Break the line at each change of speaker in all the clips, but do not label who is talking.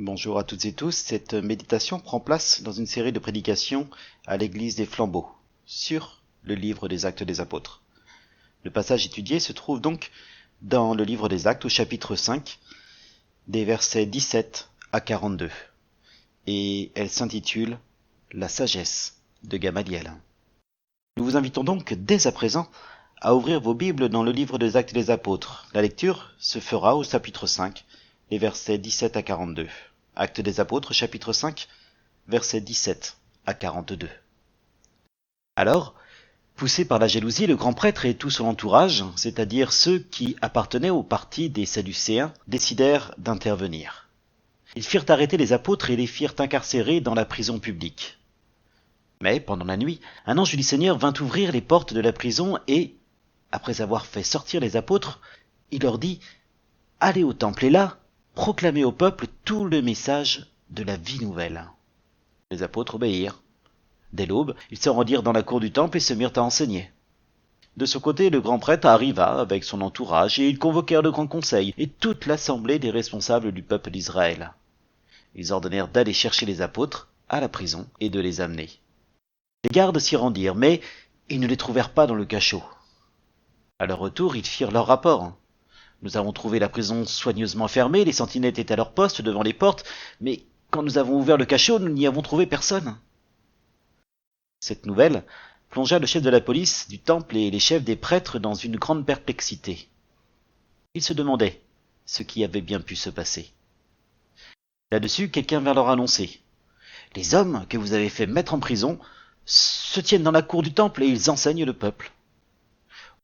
Bonjour à toutes et tous, cette méditation prend place dans une série de prédications à l'église des Flambeaux, sur le livre des Actes des Apôtres. Le passage étudié se trouve donc dans le livre des Actes au chapitre 5, des versets 17 à 42, et elle s'intitule « La sagesse de Gamaliel ». Nous vous invitons donc dès à présent à ouvrir vos Bibles dans le livre des Actes des Apôtres. La lecture se fera au chapitre 5, les versets 17 à 42. Actes des Apôtres, chapitre 5, versets 17 à 42. Alors, poussé par la jalousie, le grand prêtre et tout son entourage, c'est-à-dire ceux qui appartenaient au parti des Sadducéens, décidèrent d'intervenir. Ils firent arrêter les apôtres et les firent incarcérer dans la prison publique. Mais, pendant la nuit, un ange du Seigneur vint ouvrir les portes de la prison et, après avoir fait sortir les apôtres, il leur dit « Allez au temple et là, proclamez au peuple tout le message de la vie nouvelle. » Les apôtres obéirent. Dès l'aube, ils se rendirent dans la cour du temple et se mirent à enseigner. De ce côté, le grand prêtre arriva avec son entourage et ils convoquèrent le grand conseil et toute l'assemblée des responsables du peuple d'Israël. Ils ordonnèrent d'aller chercher les apôtres à la prison et de les amener. Les gardes s'y rendirent, mais ils ne les trouvèrent pas dans le cachot. À leur retour, ils firent leur rapport. Nous avons trouvé la prison soigneusement fermée, les sentinelles étaient à leur poste devant les portes, mais quand nous avons ouvert le cachot, nous n'y avons trouvé personne. Cette nouvelle plongea le chef de la police du temple et les chefs des prêtres dans une grande perplexité. Ils se demandaient ce qui avait bien pu se passer. Là-dessus, quelqu'un vint leur annoncer « Les hommes que vous avez fait mettre en prison se tiennent dans la cour du temple et ils enseignent le peuple. »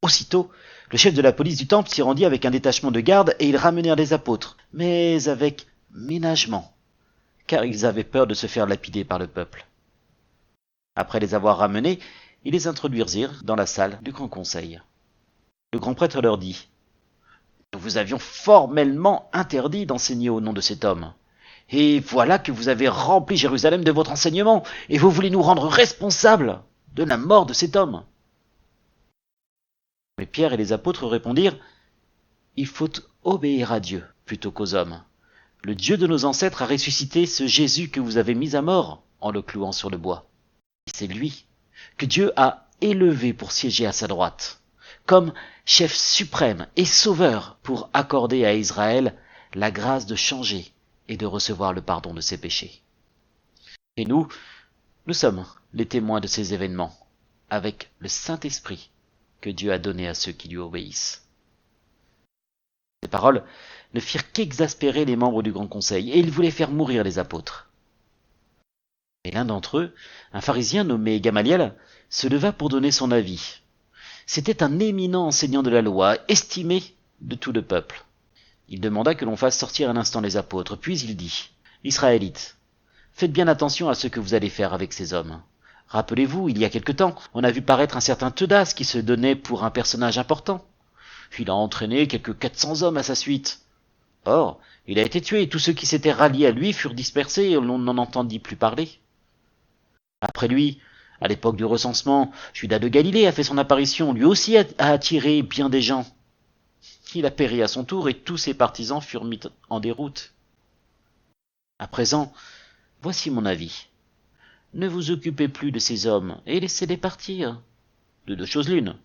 Aussitôt, le chef de la police du temple s'y rendit avec un détachement de gardes et ils ramenèrent les apôtres, mais avec ménagement, car ils avaient peur de se faire lapider par le peuple. Après les avoir ramenés, ils les introduisirent dans la salle du grand conseil. Le grand prêtre leur dit « Nous vous avions formellement interdit d'enseigner au nom de cet homme. Et voilà que vous avez rempli Jérusalem de votre enseignement, et vous voulez nous rendre responsables de la mort de cet homme. » Mais Pierre et les apôtres répondirent « Il faut obéir à Dieu plutôt qu'aux hommes. Le Dieu de nos ancêtres a ressuscité ce Jésus que vous avez mis à mort en le clouant sur le bois. C'est lui que Dieu a élevé pour siéger à sa droite, comme chef suprême et sauveur pour accorder à Israël la grâce de changer et de recevoir le pardon de ses péchés. Et nous sommes les témoins de ces événements, avec le Saint-Esprit que Dieu a donné à ceux qui lui obéissent. » Ces paroles ne firent qu'exaspérer les membres du Grand Conseil, et ils voulaient faire mourir les apôtres. Mais l'un d'entre eux, un pharisien nommé Gamaliel, se leva pour donner son avis. C'était un éminent enseignant de la loi, estimé de tout le peuple. Il demanda que l'on fasse sortir un instant les apôtres, puis il dit « Israélites, faites bien attention à ce que vous allez faire avec ces hommes. Rappelez-vous, il y a quelque temps, on a vu paraître un certain Teudas qui se donnait pour un personnage important. Il a entraîné quelques 400 hommes à sa suite. Or, il a été tué et tous ceux qui s'étaient ralliés à lui furent dispersés et on n'en entendit plus parler. Après lui, à l'époque du recensement, Judas de Galilée a fait son apparition, lui aussi a attiré bien des gens. Il a péri à son tour et tous ses partisans furent mis en déroute. À présent, voici mon avis. Ne vous occupez plus de ces hommes et laissez-les partir. De deux choses l'une,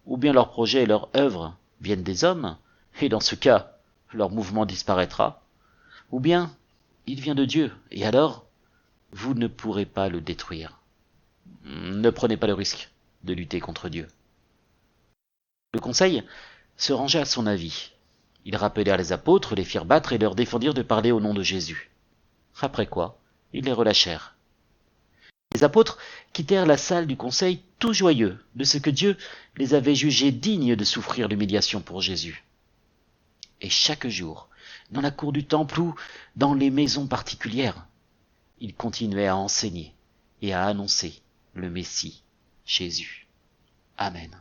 ou bien leurs projets et leurs œuvres viennent des hommes, et dans ce cas, leur mouvement disparaîtra, ou bien il vient de Dieu, et alors, vous ne pourrez pas le détruire. Ne prenez pas le risque de lutter contre Dieu. » Le conseil se rangea à son avis. Ils rappelèrent les apôtres, les firent battre et leur défendirent de parler au nom de Jésus. Après quoi, ils les relâchèrent. Les apôtres quittèrent la salle du conseil tout joyeux de ce que Dieu les avait jugés dignes de souffrir l'humiliation pour Jésus. Et chaque jour, dans la cour du temple ou dans les maisons particulières, ils continuaient à enseigner et à annoncer le Messie, Jésus. Amen.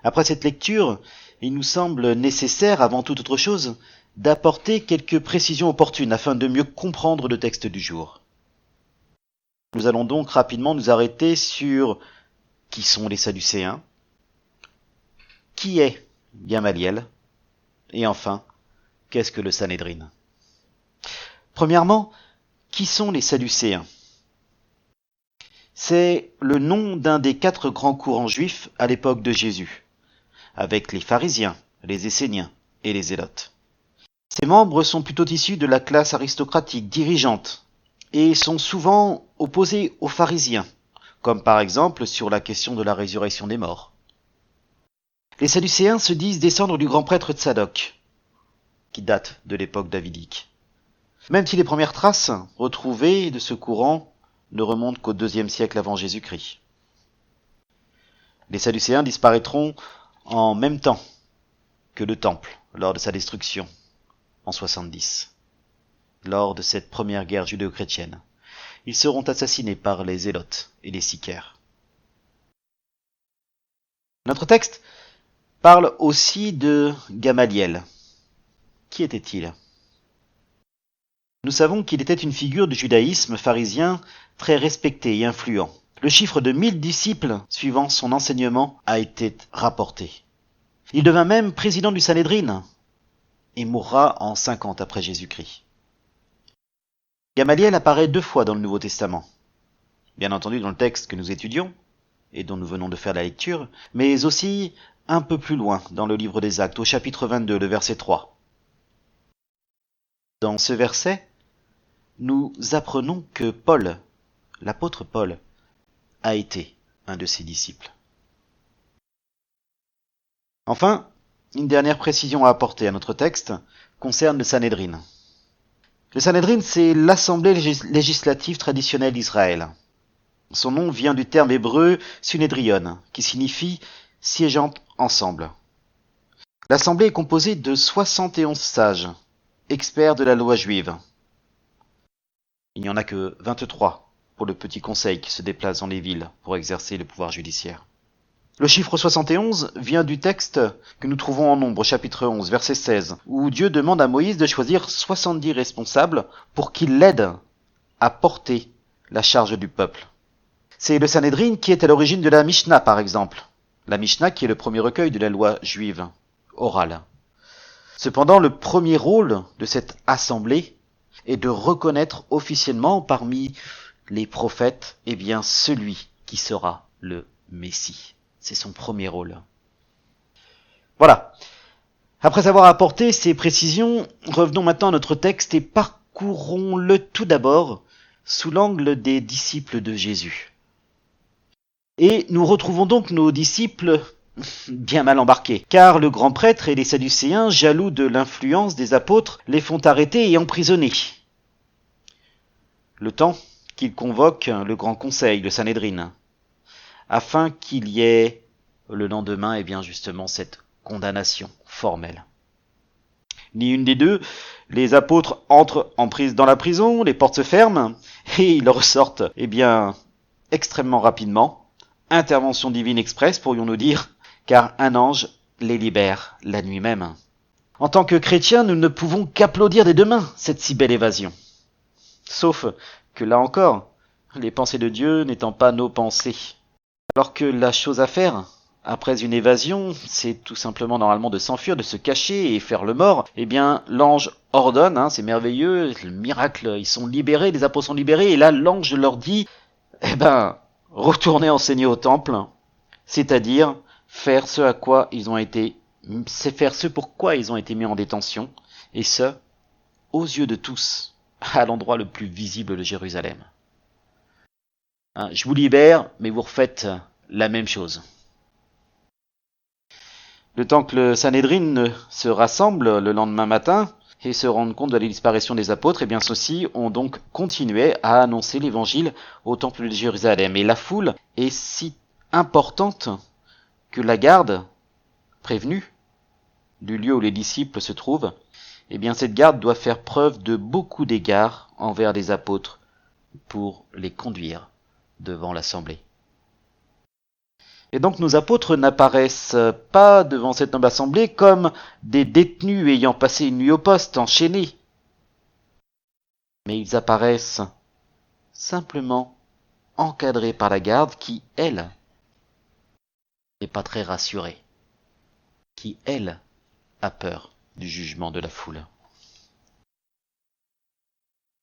Après cette lecture, il nous semble nécessaire, avant toute autre chose, d'apporter quelques précisions opportunes afin de mieux comprendre le texte du jour. Nous allons donc rapidement nous arrêter sur qui sont les Sadducéens, qui est Gamaliel, et enfin, qu'est-ce que le Sanhédrin ? Premièrement, qui sont les Sadducéens? C'est le nom d'un des 4 grands courants juifs à l'époque de Jésus, avec les pharisiens, les esséniens et les zélotes. Ces membres sont plutôt issus de la classe aristocratique dirigeante et sont souvent opposés aux pharisiens, comme par exemple sur la question de la résurrection des morts. Les Sadducéens se disent descendre du grand prêtre Tsadok, qui date de l'époque davidique. Même si les premières traces retrouvées de ce courant ne remontent qu'au IIe siècle avant Jésus-Christ. Les Sadducéens disparaîtront en même temps que le temple lors de sa destruction en 70, lors de cette première guerre judéo-chrétienne. Ils seront assassinés par les zélotes et les sicaires. Notre texte parle aussi de Gamaliel. Qui était-il? Nous savons qu'il était une figure du judaïsme pharisien très respecté et influent. Le chiffre de 1000 disciples suivant son enseignement a été rapporté. Il devint même président du Sanhédrin et mourra en 50 après Jésus-Christ. Gamaliel apparaît 2 fois dans le Nouveau Testament. Bien entendu dans le texte que nous étudions et dont nous venons de faire la lecture, mais aussi un peu plus loin dans le livre des Actes, au chapitre 22, le verset 3. Dans ce verset, nous apprenons que Paul, l'apôtre Paul, a été un de ses disciples. Enfin, une dernière précision à apporter à notre texte concerne le Sanhédrin. Le Sanhédrin, c'est l'assemblée législative traditionnelle d'Israël. Son nom vient du terme hébreu Sunédrion, qui signifie siégeant ensemble. L'assemblée est composée de 71 sages, experts de la loi juive. Il n'y en a que 23 pour le petit conseil qui se déplace dans les villes pour exercer le pouvoir judiciaire. Le chiffre 71 vient du texte que nous trouvons en Nombre, chapitre 11, verset 16, où Dieu demande à Moïse de choisir 70 responsables pour qu'ils l'aident à porter la charge du peuple. C'est le Sanhédrin qui est à l'origine de la Mishnah, par exemple. La Mishnah qui est le premier recueil de la loi juive, orale. Cependant, le premier rôle de cette assemblée est de reconnaître officiellement parmi les prophètes, celui qui sera le Messie. C'est son premier rôle. Voilà. Après avoir apporté ces précisions, revenons maintenant à notre texte et parcourons-le tout d'abord sous l'angle des disciples de Jésus. Et nous retrouvons donc nos disciples bien mal embarqués, car le grand prêtre et les Sadducéens, jaloux de l'influence des apôtres, les font arrêter et emprisonner. Le temps qu'ils convoquent le grand conseil, le Sanhédrin, afin qu'il y ait le lendemain, justement, cette condamnation formelle. Ni une des deux, les apôtres entrent dans la prison, les portes se ferment, et ils ressortent, extrêmement rapidement. Intervention divine express, pourrions-nous dire, car un ange les libère la nuit même. En tant que chrétiens, nous ne pouvons qu'applaudir des 2 mains cette si belle évasion. Sauf que là encore, les pensées de Dieu n'étant pas nos pensées. Alors que la chose à faire, après une évasion, c'est tout simplement normalement de s'enfuir, de se cacher et faire le mort. L'ange ordonne, c'est merveilleux, le miracle, ils sont libérés, les apôtres sont libérés, et là l'ange leur dit, retournez enseigner au temple, c'est-à-dire faire ce pourquoi ils ont été mis en détention, et ce, aux yeux de tous, à l'endroit le plus visible de Jérusalem. Je vous libère, mais vous refaites la même chose. Le temps que le Sanhédrin se rassemble le lendemain matin et se rende compte de la disparition des apôtres, ceux-ci ont donc continué à annoncer l'évangile au temple de Jérusalem. Et la foule est si importante que la garde prévenue du lieu où les disciples se trouvent, cette garde doit faire preuve de beaucoup d'égards envers les apôtres pour les conduire devant l'assemblée. Et donc nos apôtres n'apparaissent pas devant cette noble assemblée comme des détenus ayant passé une nuit au poste, enchaînés. Mais ils apparaissent simplement encadrés par la garde qui, elle, n'est pas très rassurée, qui, elle, a peur du jugement de la foule.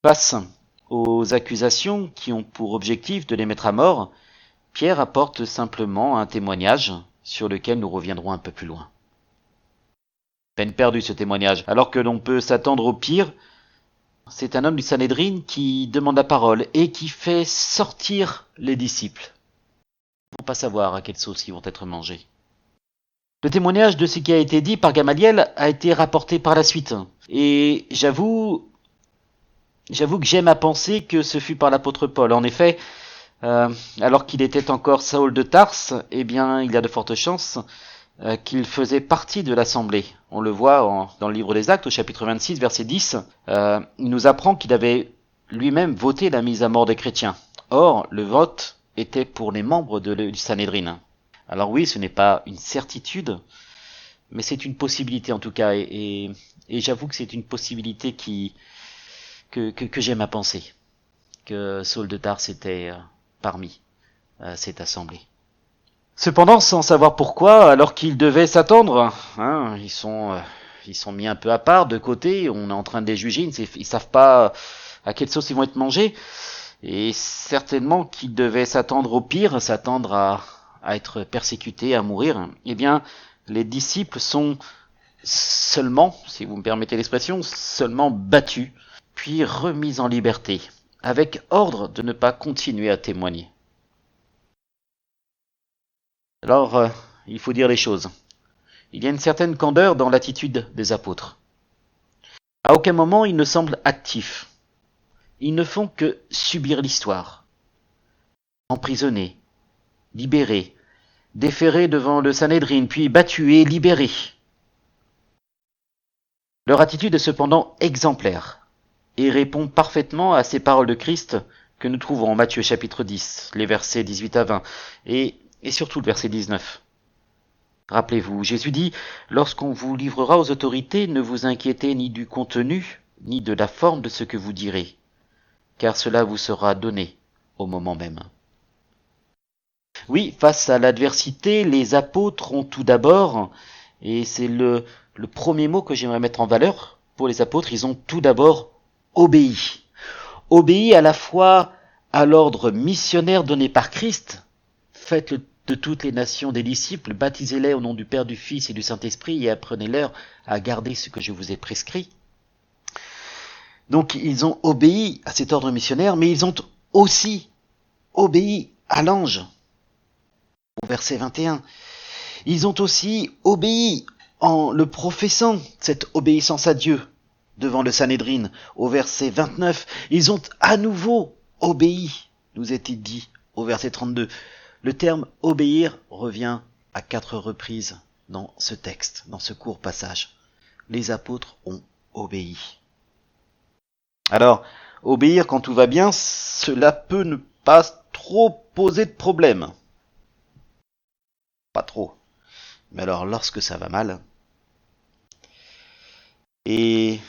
Face aux accusations qui ont pour objectif de les mettre à mort, Pierre apporte simplement un témoignage sur lequel nous reviendrons un peu plus loin. Peine perdue ce témoignage, alors que l'on peut s'attendre au pire. C'est un homme du Sanhédrin qui demande la parole et qui fait sortir les disciples. Ils ne vont pas savoir à quelle sauce ils vont être mangés. Le témoignage de ce qui a été dit par Gamaliel a été rapporté par la suite. Et j'avoue que j'aime à penser que ce fut par l'apôtre Paul. En effet, alors qu'il était encore Saül de Tarse, eh bien, il y a de fortes chances qu'il faisait partie de l'assemblée. On le voit dans le livre des Actes, au chapitre 26, verset 10. Il nous apprend qu'il avait lui-même voté la mise à mort des chrétiens. Or, le vote était pour les membres du Sanhédrin. Alors oui, ce n'est pas une certitude, mais c'est une possibilité en tout cas, et j'avoue que c'est une possibilité que j'aime à penser, que Saül de Tarse était parmi cette assemblée. Cependant, sans savoir pourquoi, alors qu'ils devaient s'attendre, ils sont mis un peu à part, de côté, on est en train de les juger, ils savent pas à quelle sauce ils vont être mangés, et certainement qu'ils devaient s'attendre au pire, s'attendre à être persécutés, à mourir. Eh bien, les disciples sont seulement, si vous me permettez l'expression, seulement battus, puis remis en liberté, avec ordre de ne pas continuer à témoigner. Alors, il faut dire les choses. Il y a une certaine candeur dans l'attitude des apôtres. À aucun moment ils ne semblent actifs. Ils ne font que subir l'histoire. Emprisonnés, libérés, déférés devant le Sanhédrin, puis battus et libérés. Leur attitude est cependant exemplaire et répond parfaitement à ces paroles de Christ que nous trouvons en Matthieu chapitre 10, les versets 18 à 20, et surtout le verset 19. Rappelez-vous, Jésus dit « Lorsqu'on vous livrera aux autorités, ne vous inquiétez ni du contenu, ni de la forme de ce que vous direz, car cela vous sera donné au moment même. » Oui, face à l'adversité, les apôtres ont tout d'abord, et c'est le premier mot que j'aimerais mettre en valeur pour les apôtres, ils ont tout d'abord obéi. Obéi à la fois à l'ordre missionnaire donné par Christ, faites de toutes les nations des disciples, baptisez-les au nom du Père, du Fils et du Saint-Esprit et apprenez-leur à garder ce que je vous ai prescrit. Donc ils ont obéi à cet ordre missionnaire, mais ils ont aussi obéi à l'ange. Au verset 21. Ils ont aussi obéi en le professant, cette obéissance à Dieu devant le Sanhédrin. Au verset 29, ils ont à nouveau obéi, nous est-il dit au verset 32. Le terme obéir revient à 4 reprises dans ce texte, dans ce court passage. Les apôtres ont obéi. Alors, obéir quand tout va bien, cela peut ne pas trop poser de problème. Pas trop. Mais alors, lorsque ça va mal, et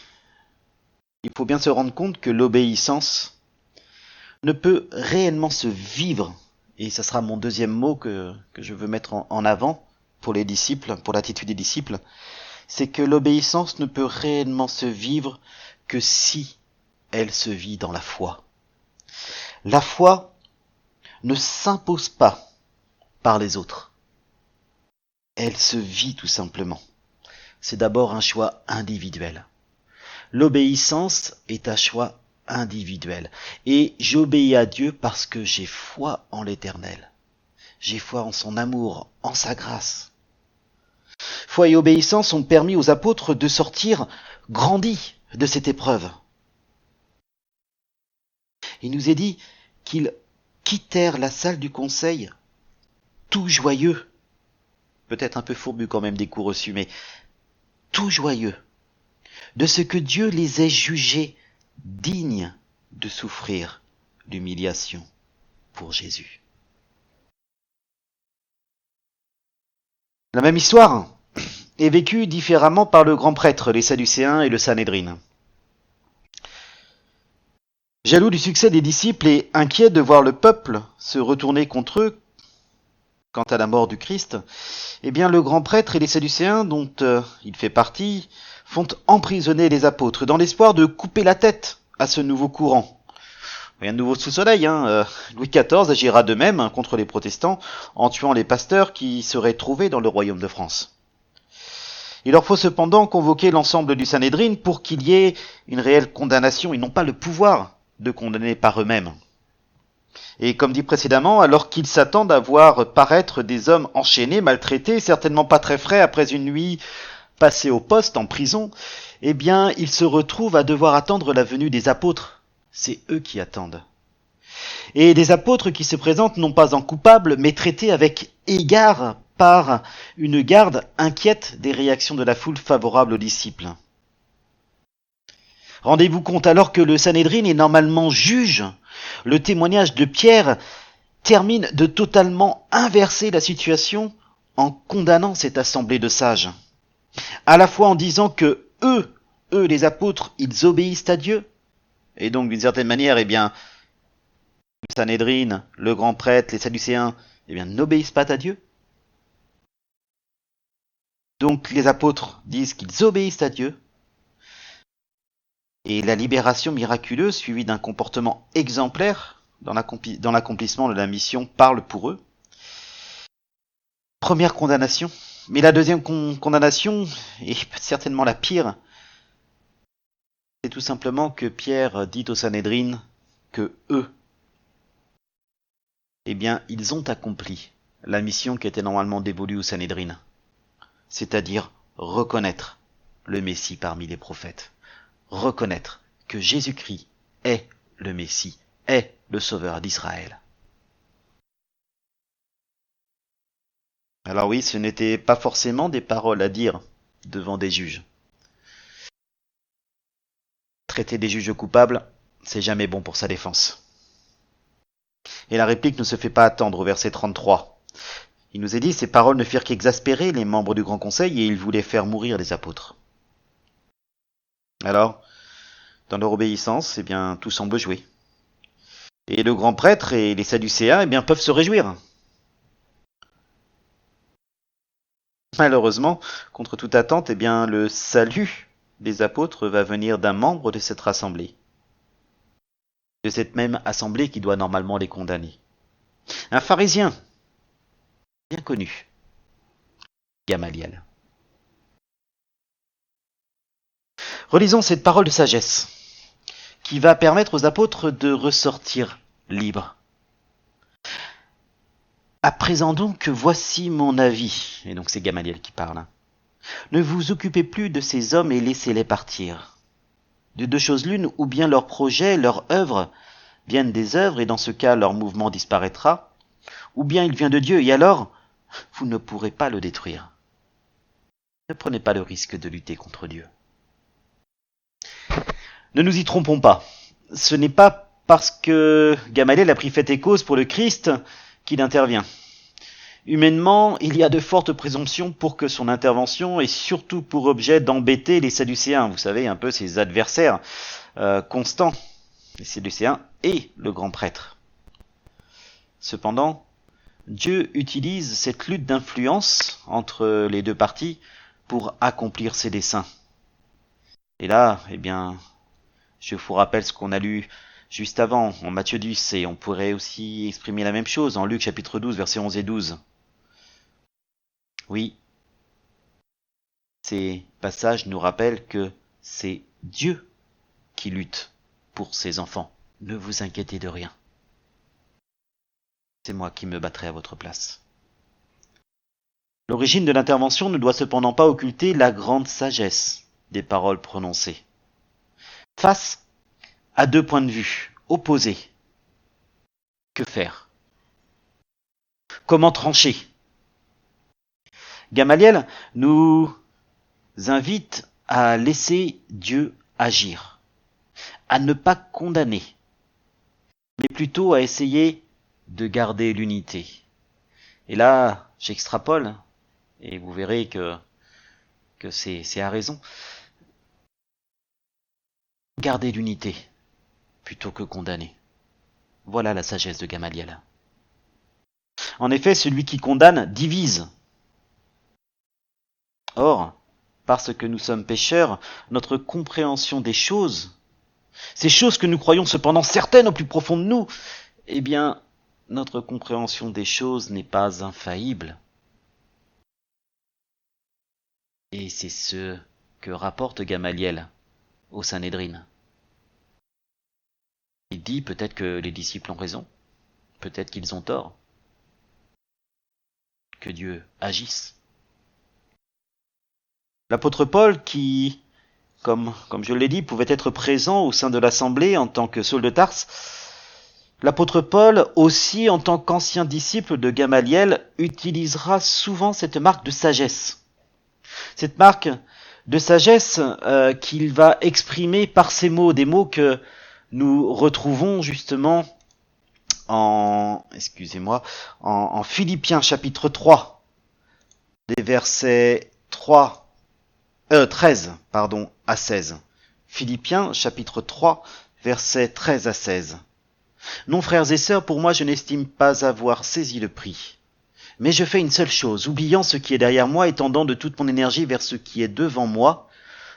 il faut bien se rendre compte que l'obéissance ne peut réellement se vivre, et ça sera mon deuxième mot que je veux mettre en avant pour les disciples, pour l'attitude des disciples, c'est que l'obéissance ne peut réellement se vivre que si elle se vit dans la foi. La foi ne s'impose pas par les autres. Elle se vit tout simplement. C'est d'abord un choix individuel. L'obéissance est un choix individuel. Et j'obéis à Dieu parce que j'ai foi en l'Éternel. J'ai foi en son amour, en sa grâce. Foi et obéissance ont permis aux apôtres de sortir grandis de cette épreuve. Il nous est dit qu'ils quittèrent la salle du conseil tout joyeux. Peut-être un peu fourbu quand même des coups reçus, mais tout joyeux, de ce que Dieu les ait jugés dignes de souffrir l'humiliation pour Jésus. La même histoire est vécue différemment par le grand prêtre, les Sadducéens et le Sanhédrin. Jaloux du succès des disciples et inquiet de voir le peuple se retourner contre eux, quant à la mort du Christ, eh bien le grand prêtre et les Sadducéens, dont il fait partie, font emprisonner les apôtres, dans l'espoir de couper la tête à ce nouveau courant. Rien de nouveau sous le soleil, Louis XIV agira de même contre les protestants en tuant les pasteurs qui seraient trouvés dans le royaume de France. Il leur faut cependant convoquer l'ensemble du Sanhédrin pour qu'il y ait une réelle condamnation. Ils n'ont pas le pouvoir de condamner par eux-mêmes. Et comme dit précédemment, alors qu'ils s'attendent à voir paraître des hommes enchaînés, maltraités, certainement pas très frais après une nuit passée au poste, en prison, eh bien, ils se retrouvent à devoir attendre la venue des apôtres. C'est eux qui attendent. Et des apôtres qui se présentent non pas en coupables, mais traités avec égard par une garde inquiète des réactions de la foule favorable aux disciples. Rendez-vous compte, alors que le Sanhédrin est normalement juge, le témoignage de Pierre termine de totalement inverser la situation en condamnant cette assemblée de sages. À la fois en disant que eux les apôtres, ils obéissent à Dieu, et donc d'une certaine manière, le Sanhédrin, le grand prêtre, les Sadducéens, n'obéissent pas à Dieu. Donc les apôtres disent qu'ils obéissent à Dieu, et la libération miraculeuse suivie d'un comportement exemplaire dans l'accomplissement de la mission parle pour eux. Première condamnation, mais la deuxième condamnation, et certainement la pire, c'est tout simplement que Pierre dit au Sanhédrin que eux, ils ont accompli la mission qui était normalement dévolue au Sanhédrin, c'est-à-dire reconnaître le Messie parmi les prophètes, reconnaître que Jésus-Christ est le Messie, est le Sauveur d'Israël. Alors oui, ce n'était pas forcément des paroles à dire devant des juges. Traiter des juges coupables, c'est jamais bon pour sa défense. Et la réplique ne se fait pas attendre au verset 33. Il nous est dit, ces paroles ne firent qu'exaspérer les membres du Grand Conseil et ils voulaient faire mourir les apôtres. Alors, dans leur obéissance, tout semble jouer. Et le grand prêtre et les Sadducéens, peuvent se réjouir. Malheureusement, contre toute attente, le salut des apôtres va venir d'un membre de cette rassemblée. De cette même assemblée qui doit normalement les condamner. Un pharisien, bien connu, Gamaliel. Relisons cette parole de sagesse qui va permettre aux apôtres de ressortir libres. À présent donc, voici mon avis. Et donc c'est Gamaliel qui parle. Ne vous occupez plus de ces hommes et laissez-les partir. De deux choses l'une, ou bien leurs projets, leurs œuvres viennent des œuvres et dans ce cas leur mouvement disparaîtra, ou bien il vient de Dieu et alors vous ne pourrez pas le détruire. Ne prenez pas le risque de lutter contre Dieu. Ne nous y trompons pas. Ce n'est pas parce que Gamaliel a pris fait et cause pour le Christ qu'il intervient. Humainement, il y a de fortes présomptions pour que son intervention ait surtout pour objet d'embêter les Sadducéens. Vous savez, un peu ses adversaires constants, les Sadducéens et le grand prêtre. Cependant, Dieu utilise cette lutte d'influence entre les deux parties pour accomplir ses desseins. Et là, je vous rappelle ce qu'on a lu juste avant, en Matthieu 10, et on pourrait aussi exprimer la même chose en Luc chapitre 12, versets 11 et 12. Oui, ces passages nous rappellent que c'est Dieu qui lutte pour ses enfants. Ne vous inquiétez de rien. C'est moi qui me battrai à votre place. L'origine de l'intervention ne doit cependant pas occulter la grande sagesse des paroles prononcées. Face à deux points de vue opposés, que faire? Comment trancher? Gamaliel nous invite à laisser Dieu agir, à ne pas condamner, mais plutôt à essayer de garder l'unité. Et là, j'extrapole, et vous verrez que c'est à raison. Garder l'unité plutôt que condamner. Voilà la sagesse de Gamaliel. En effet, celui qui condamne divise. Or, parce que nous sommes pécheurs, notre compréhension des choses ces choses que nous croyons cependant certaines au plus profond de nous, eh bien, notre compréhension des choses n'est pas infaillible. Et c'est ce que rapporte Gamaliel au Sanhédrin. Il dit peut-être que les disciples ont raison, peut-être qu'ils ont tort, que Dieu agisse. L'apôtre Paul, qui, comme je l'ai dit, pouvait être présent au sein de l'assemblée en tant que Saul de Tarse, l'apôtre Paul, aussi en tant qu'ancien disciple de Gamaliel, utilisera souvent cette marque de sagesse. Cette marque de sagesse qu'il va exprimer par ces mots, des mots que nous retrouvons justement en Philippiens chapitre 3, des versets 13 à 16. Philippiens chapitre 3, versets 13 à 16. Non, frères et sœurs, pour moi je n'estime pas avoir saisi le prix. Mais je fais une seule chose, oubliant ce qui est derrière moi et tendant de toute mon énergie vers ce qui est devant moi,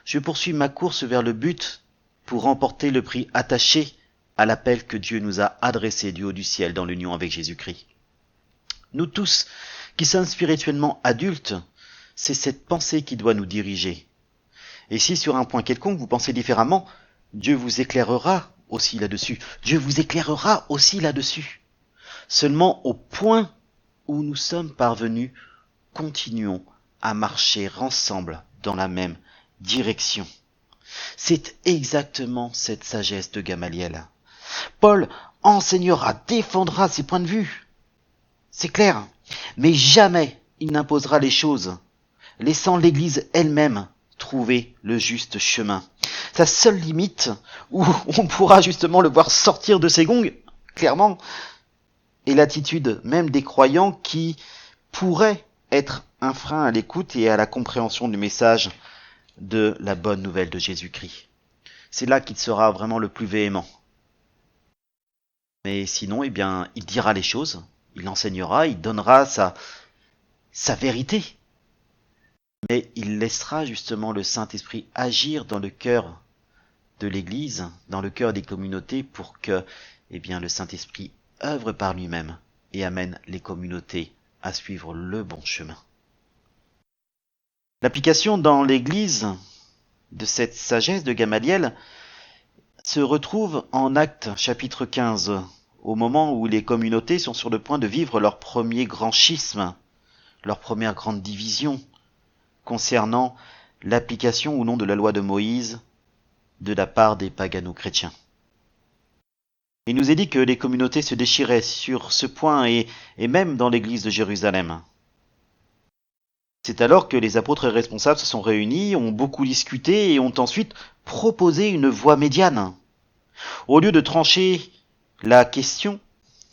je poursuis ma course vers le but pour remporter le prix attaché à l'appel que Dieu nous a adressé du haut du ciel dans l'union avec Jésus-Christ. Nous tous, qui sommes spirituellement adultes, c'est cette pensée qui doit nous diriger. Et si sur un point quelconque vous pensez différemment, Dieu vous éclairera aussi là-dessus. Dieu vous éclairera aussi là-dessus. Seulement au point où nous sommes parvenus, continuons à marcher ensemble dans la même direction. C'est exactement cette sagesse de Gamaliel. Paul enseignera, défendra ses points de vue. C'est clair, mais jamais il n'imposera les choses, laissant l'Église elle-même trouver le juste chemin. Sa seule limite, où on pourra justement le voir sortir de ses gonds, clairement, est l'attitude même des croyants qui pourrait être un frein à l'écoute et à la compréhension du message de la bonne nouvelle de Jésus-Christ. C'est là qu'il sera vraiment le plus véhément. Mais sinon, eh bien, il dira les choses, il enseignera, il donnera sa vérité. Mais il laissera justement le Saint-Esprit agir dans le cœur de l'Église, dans le cœur des communautés, pour que, eh bien, le Saint-Esprit œuvre par lui-même et amène les communautés à suivre le bon chemin. L'application dans l'Église de cette sagesse de Gamaliel se retrouve en Actes chapitre 15, au moment où les communautés sont sur le point de vivre leur premier grand schisme, leur première grande division, concernant l'application ou non de la loi de Moïse de la part des pagano-chrétiens. Il nous est dit que les communautés se déchiraient sur ce point et même dans l'église de Jérusalem. C'est alors que les apôtres et responsables se sont réunis, ont beaucoup discuté et ont ensuite proposé une voie médiane. Au lieu de trancher la question,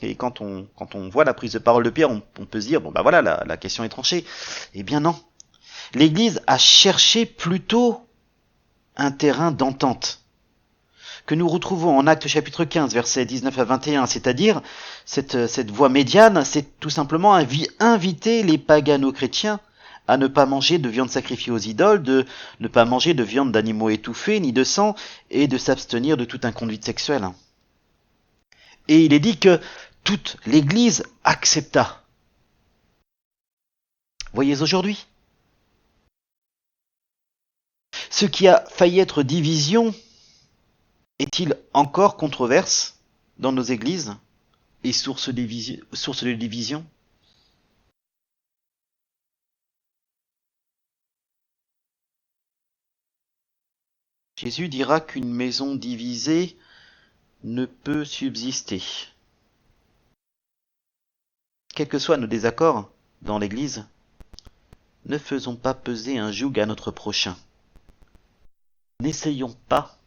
et quand on voit la prise de parole de Pierre, on peut se dire, bon ben voilà, la question est tranchée. Eh bien non. L'Église a cherché plutôt un terrain d'entente, que nous retrouvons en Actes chapitre 15, versets 19 à 21, c'est-à-dire cette voie médiane, c'est tout simplement inviter les pagano-chrétiens à ne pas manger de viande sacrifiée aux idoles, de ne pas manger de viande d'animaux étouffés, ni de sang, et de s'abstenir de toute inconduite sexuelle. Et il est dit que toute l'Église accepta. Voyez aujourd'hui, ce qui a failli être division est-il encore controverse dans nos églises et source de division? Jésus dira qu'une maison divisée ne peut subsister. Quels que soient nos désaccords dans l'Église, ne faisons pas peser un joug à notre prochain. N'essayons pas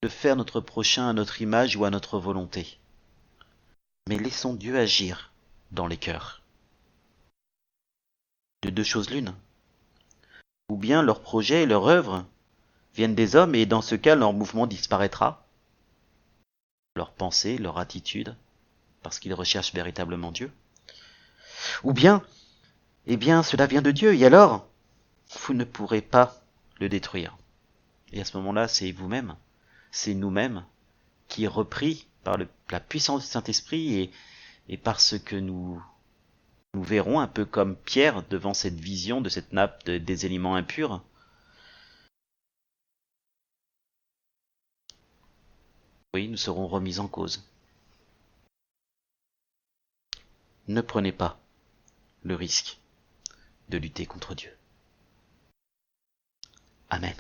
de faire notre prochain à notre image ou à notre volonté, mais laissons Dieu agir dans les cœurs. De deux choses l'une. Ou bien leur projet et leur œuvre viennent des hommes et dans ce cas leur mouvement disparaîtra, leur pensée, leur attitude, parce qu'ils recherchent véritablement Dieu. Ou bien, cela vient de Dieu et alors, vous ne pourrez pas le détruire. Et à ce moment-là, c'est vous-même, c'est nous-mêmes qui, repris par la puissance du Saint-Esprit et parce que nous verrons un peu comme Pierre devant cette vision de cette nappe des éléments impurs, oui, nous serons remis en cause. Ne prenez pas le risque de lutter contre Dieu. Amen.